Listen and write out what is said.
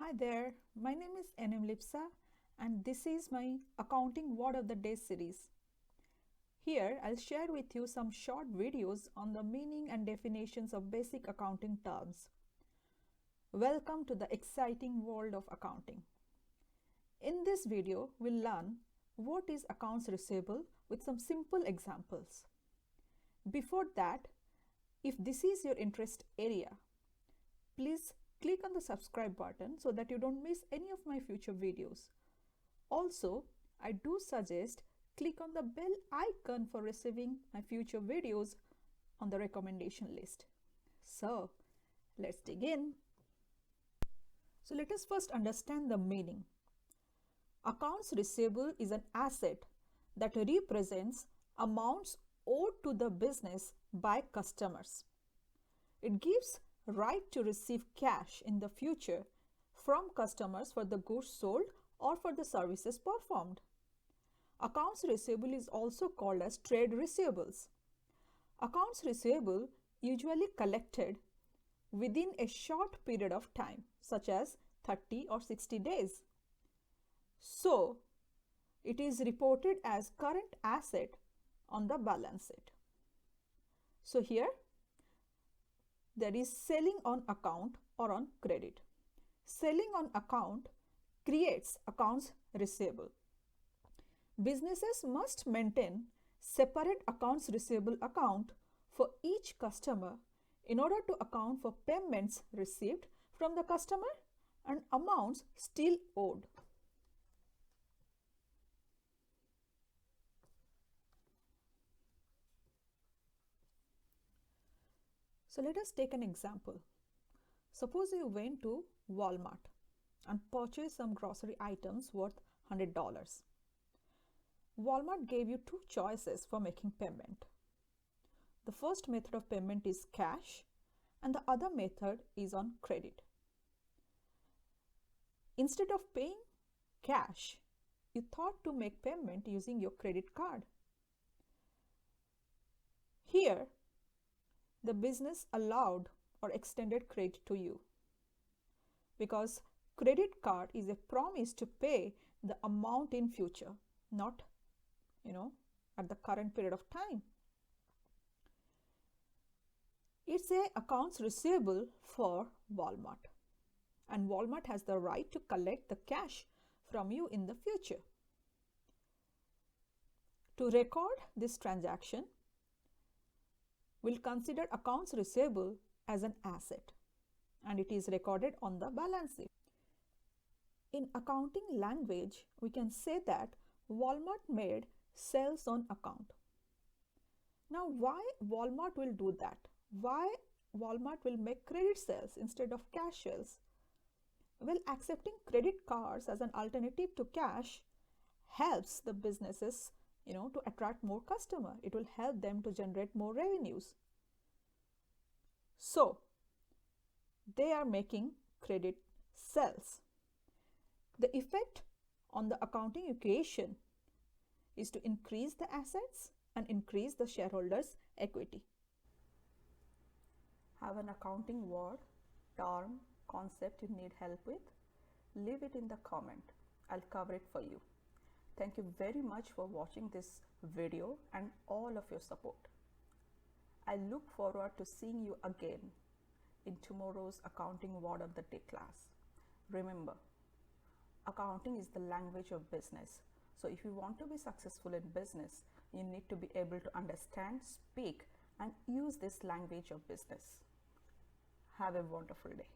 Hi there, my name is NM Lipsa and this is my Accounting Word of the Day series. Here I'll share with you some short videos on the meaning and definitions of basic accounting terms. Welcome to the exciting world of accounting. In this video, we'll learn what is accounts receivable with some simple examples. Before that, if this is your interest area, please click on the subscribe button so that you don't miss any of my future videos. Also, I do suggest click on the bell icon for receiving my future videos on the recommendation list. So, let's dig in. So let us first understand the meaning. Accounts receivable is an asset that represents amounts owed to the business by customers. It gives right to receive cash in the future from customers for the goods sold or for the services performed. Accounts receivable is also called as trade receivables. Accounts receivable usually collected within a short period of time, such as 30 or 60 days. So, it is reported as current asset on the balance sheet. So here, there is selling on account or on credit. Selling on account creates accounts receivable. Businesses must maintain separate accounts receivable account for each customer in order to account for payments received from the customer and amounts still owed. So let us take an example. Suppose you went to Walmart and purchased some grocery items worth $100. Walmart gave you two choices for making payment. The first method of payment is cash and the other method is on credit. Instead of paying cash, you thought to make payment using your credit card. Here, the business allowed or extended credit to you because credit card is a promise to pay the amount in future, not at the current period of time. It's a accounts receivable for Walmart and Walmart has the right to collect the cash from you in the future. To record this transaction, we'll consider accounts receivable as an asset and it is recorded on the balance sheet. In accounting language, we can say that Walmart made sales on account. Now, why Walmart will do that? Why Walmart will make credit sales instead of cash sales? Well, accepting credit cards as an alternative to cash helps the businesses to attract more customers. It will help them to generate more revenues. So, they are making credit sales. The effect on the accounting equation is to increase the assets and increase the shareholders' equity. Have an accounting word, term, concept you need help with? Leave it in the comment. I'll cover it for you. Thank you very much for watching this video and all of your support. I look forward to seeing you again in tomorrow's Accounting Word of the Day class. Remember, accounting is the language of business. So if you want to be successful in business, you need to be able to understand, speak, and use this language of business. Have a wonderful day.